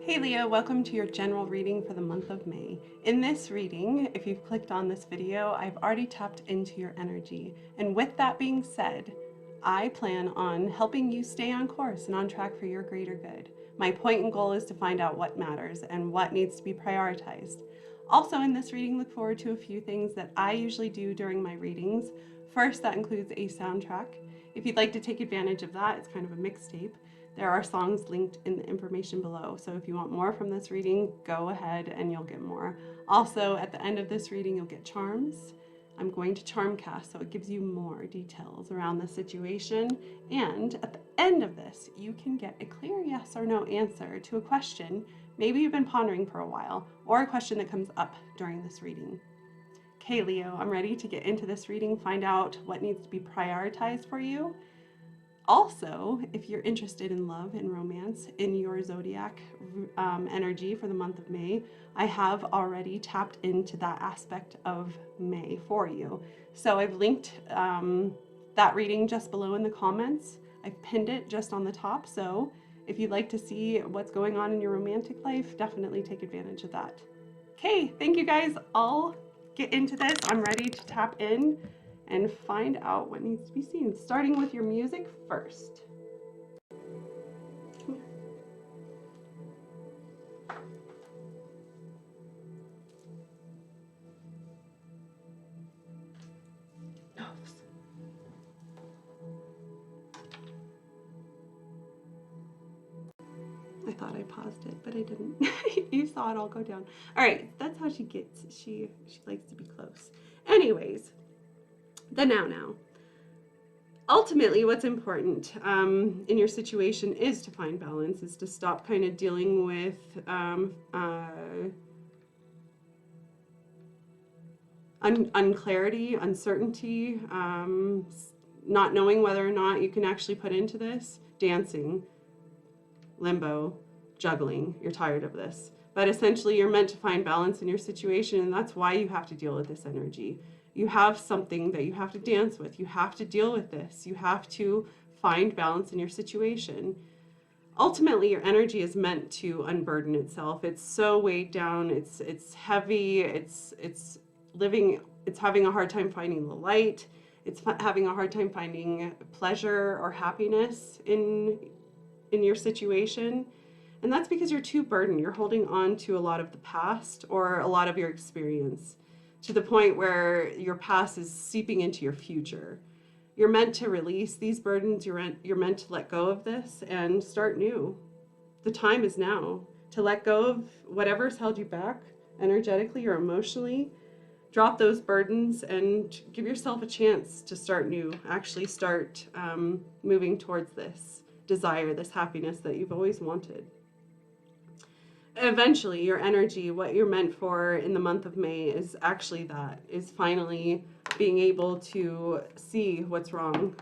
Hey Leo, welcome to your general reading for the month of May. In this reading, if you've clicked on this video, I've already tapped into your energy. And with that being said, I plan on helping you stay on course and on track for your greater good. My point and goal is to find out what matters and what needs to be prioritized. Also in this reading, look forward to a few things that I usually do during my readings. First, that includes a soundtrack. If you'd like to take advantage of that, it's kind of a mixtape. There are songs linked in the information below, so if you want more from this reading, go ahead and you'll get more. Also, at the end of this reading, you'll get charms. I'm going to charm cast, so it gives you more details around the situation. And at the end of this, you can get a clear yes or no answer to a question maybe you've been pondering for a while, or a question that comes up during this reading. Okay, Leo, I'm ready to get into this reading, find out what needs to be prioritized for you. Also, if you're interested in love and romance in your zodiac energy for the month of May, I have already tapped into that aspect of May for you. So I've linked that reading just below in the comments. I've pinned it just on the top. So if you'd like to see what's going on in your romantic life, definitely take advantage of that. Okay, thank you guys. I'll get into this. I'm ready to tap in and find out what needs to be seen, starting with your music first. I thought I paused it, but I didn't. You saw it all go down. All right, that's how she gets. She likes to be close. Anyways, the now. Ultimately, what's important in your situation is to find balance, is to stop kind of dealing with unclarity, uncertainty, not knowing whether or not you can actually put into this. Dancing, limbo, juggling. You're tired of this. But essentially, you're meant to find balance in your situation, and that's why you have to deal with this energy. You have something that you have to dance with. You have to deal with this. You have to find balance in your situation. Ultimately, your energy is meant to unburden itself. It's so weighed down. It's heavy. It's having a hard time finding the light. It's having a hard time finding pleasure or happiness in your situation. And that's because you're too burdened. You're holding on to a lot of the past or a lot of your experience, to the point where your past is seeping into your future. You're meant to release these burdens. You're meant to let go of this and start new. The time is now to let go of whatever's held you back energetically or emotionally. Drop those burdens and give yourself a chance to start new. Actually start moving towards this desire, this happiness that you've always wanted. Eventually, your energy, what you're meant for in the month of May, is actually is finally being able to see what's wrong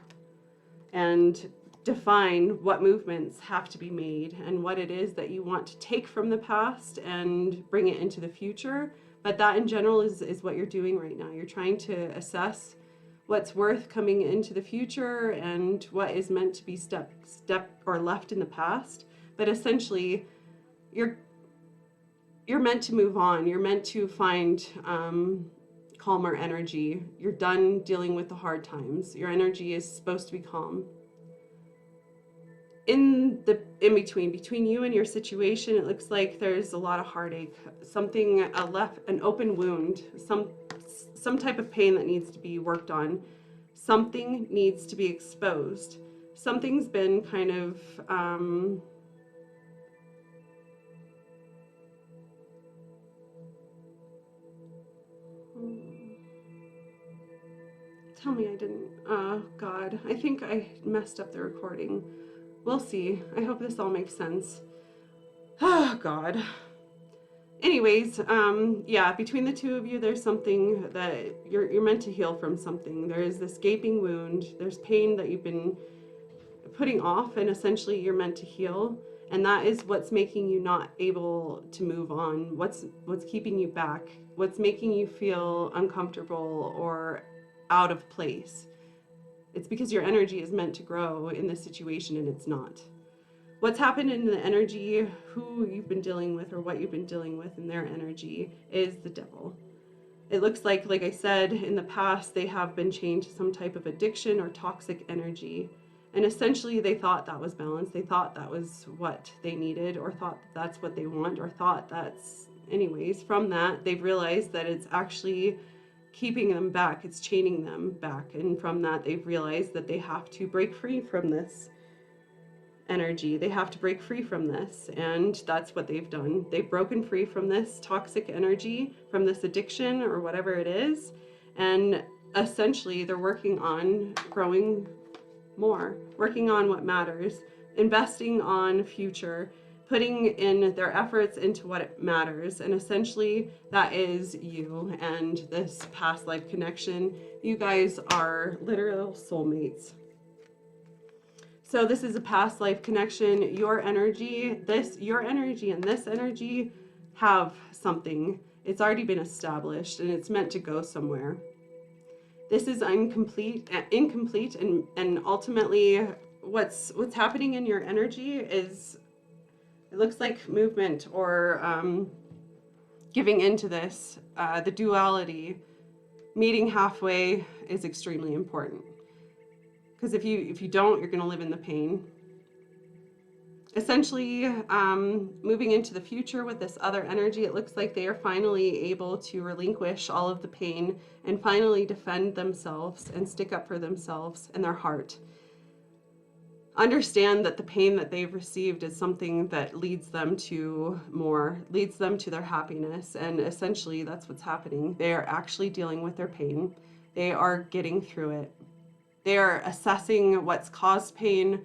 and define what movements have to be made and what it is that you want to take from the past and bring it into the future. But that in general is what you're doing right now. You're trying to assess what's worth coming into the future and what is meant to be step or left in the past. But essentially, you're meant to move on. You're meant to find calmer energy. You're done dealing with the hard times. Your energy is supposed to be calm. In between you and your situation, it looks like there's a lot of heartache, something an open wound, some type of pain that needs to be worked on. Something needs to be exposed. Something's been kind of tell me I didn't. Oh God, I think I messed up the recording. We'll see. I hope this all makes sense. Oh God. Anyways, yeah, between the two of you, there's something that you're meant to heal from. Something. There is this gaping wound. There's pain that you've been putting off, and essentially you're meant to heal. And that is what's making you not able to move on. What's keeping you back? What's making you feel uncomfortable or out of place? It's because your energy is meant to grow in this situation and it's not. What's happened in the energy, who you've been dealing with or what you've been dealing with in their energy is the devil. It looks like I said, in the past, they have been chained to some type of addiction or toxic energy. And essentially, they thought that was balance. They thought that was what they needed, or thought that's what they want, or thought that's, anyways, from that, they've realized that it's actually keeping them back. It's chaining them back. And from that, they've realized that they have to break free from this energy. They have to break free from this, and that's what they've done. They've broken free from this toxic energy, from this addiction or whatever it is, and essentially they're working on growing more, working on what matters, investing on future, putting in their efforts into what matters. And essentially that is you and this past life connection. You guys are literal soulmates. So this is a past life connection. Your energy and this energy have something. It's already been established and it's meant to go somewhere. This is incomplete, and ultimately what's happening in your energy is, it looks like movement or giving into this. The duality, meeting halfway, is extremely important. Because if you don't, you're going to live in the pain. Essentially, moving into the future with this other energy, it looks like they are finally able to relinquish all of the pain and finally defend themselves and stick up for themselves and their heart. Understand that the pain that they've received is something that leads them to more, leads them to their happiness. And essentially, that's what's happening. They are actually dealing with their pain. They are getting through it. They are assessing what's caused pain,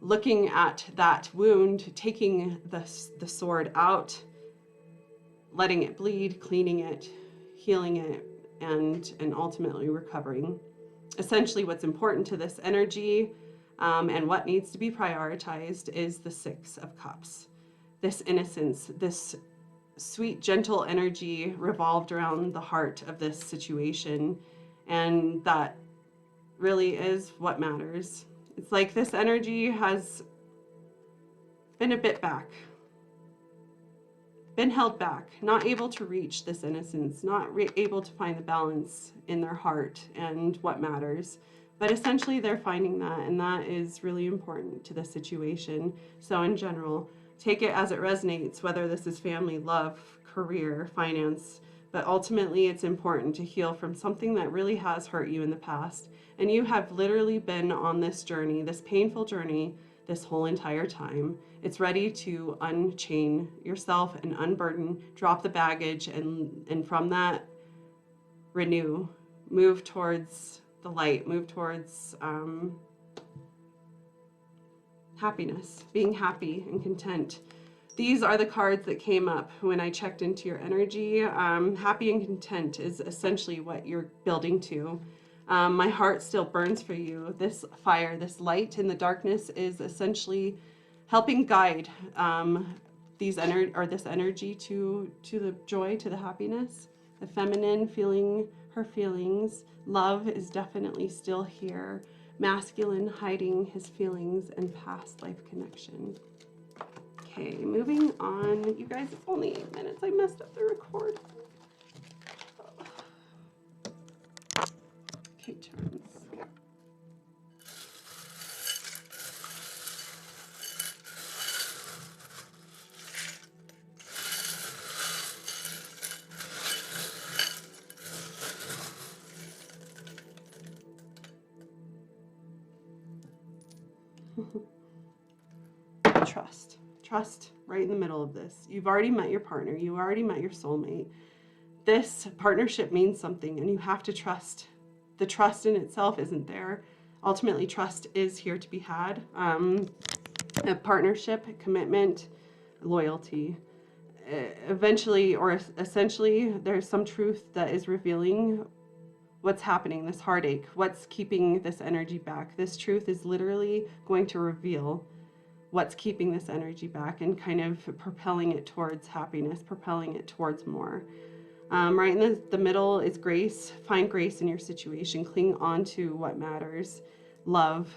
looking at that wound, taking the sword out, letting it bleed, cleaning it, healing it, and ultimately recovering. Essentially, what's important to this energy and what needs to be prioritized is the Six of Cups. This innocence, this sweet, gentle energy revolved around the heart of this situation, and that really is what matters. It's like this energy has been a bit back, been held back, not able to reach this innocence, not able to find the balance in their heart and what matters. But essentially they're finding that, and that is really important to the situation. So in general, take it as it resonates, whether this is family, love, career, finance, but ultimately it's important to heal from something that really has hurt you in the past. And you have literally been on this journey, this painful journey, this whole entire time. It's ready to unchain yourself and unburden, drop the baggage, and from that, renew, move towards the light, move towards happiness, being happy and content. These are the cards that came up when I checked into your energy. Happy and content is essentially what you're building to. My heart still burns for you. This fire, this light in the darkness is essentially helping guide this energy to the joy, to the happiness. The feminine, feeling her feelings. Love is definitely still here. Masculine, hiding his feelings and past life connection. Okay, moving on. You guys, it's only 8 minutes. I messed up the record. Okay, turns. Trust. Trust right in the middle of this. You've already met your partner. You already met your soulmate. This partnership means something, and you have to trust. The trust in itself isn't there. Ultimately, trust is here to be had. A partnership, commitment, loyalty. Eventually, or essentially, there's some truth that is revealing what's happening, this heartache, what's keeping this energy back. This truth is literally going to reveal what's keeping this energy back and kind of propelling it towards happiness, propelling it towards more. Right in the middle is grace. Find grace in your situation. Cling on to what matters. love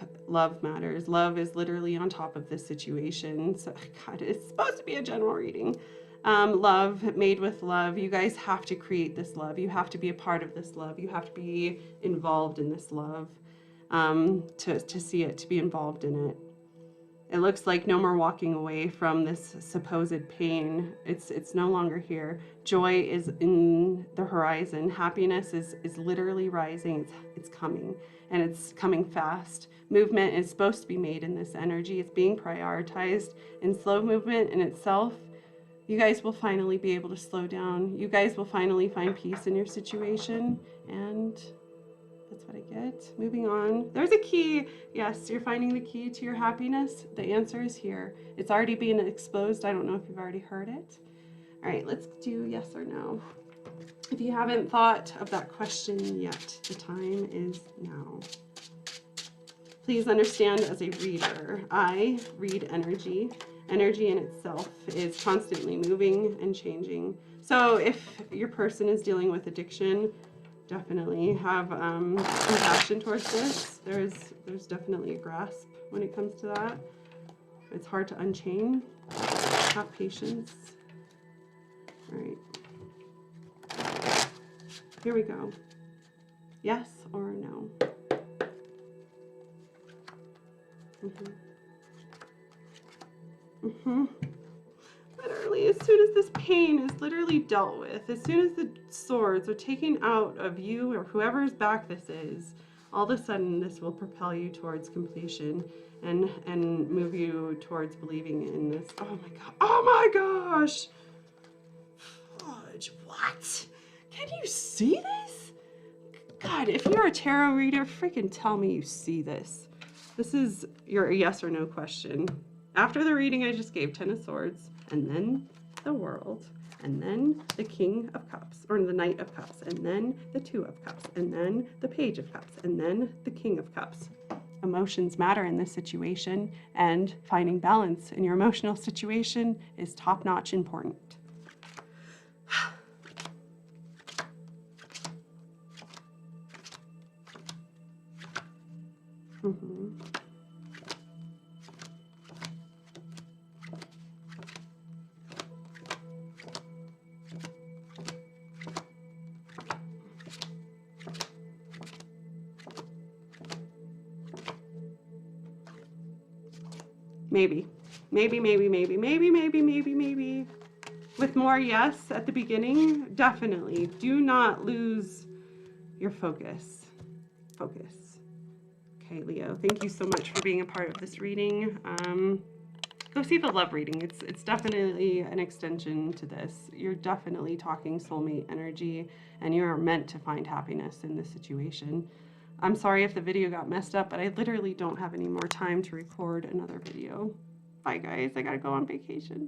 matters. Love is literally on top of this situation. So God, it's supposed to be a general reading. Love, made with love. You guys have to create this love. You have to be a part of this love. You have to be involved in this love, to see it, to be involved in it. It looks like no more walking away from this supposed pain. It's no longer here. Joy is in the horizon. Happiness is literally rising. It's coming, and it's coming fast. Movement is supposed to be made in this energy. It's being prioritized. In slow movement in itself, you guys will finally be able to slow down. You guys will finally find peace in your situation, and that's what I get. Moving on. There's a key. Yes, you're finding the key to your happiness. The answer is here. It's already being exposed. I don't know if you've already heard it. All right, let's do yes or no. If you haven't thought of that question yet, the time is now. Please understand, as a reader, I read energy. Energy in itself is constantly moving and changing. So if your person is dealing with addiction, definitely have compassion towards this. There's definitely a grasp when it comes to that. It's hard to unchain. Have patience. All right. Here we go. Yes or no? Literally, as soon as this pain is literally dealt with, as soon as the swords are taken out of you or whoever's back this is, all of a sudden this will propel you towards completion and move you towards believing in this. Oh my god. Oh my gosh! Fudge, what? Can you see this? God, if you're a tarot reader, freaking tell me you see this. This is your yes or no question. After the reading I just gave, 10 of Swords, and then the World, and then the King of Cups, or the Knight of Cups, and then the Two of Cups, and then the Page of Cups, and then the King of Cups. Emotions matter in this situation, and finding balance in your emotional situation is top-notch important. Maybe. With more yes at the beginning, definitely. Do not lose your focus. Okay, Leo, thank you so much for being a part of this reading. Go see the love reading. It's definitely an extension to this. You're definitely talking soulmate energy, and you are meant to find happiness in this situation. I'm sorry if the video got messed up, but I literally don't have any more time to record another video. Bye guys, I gotta go on vacation.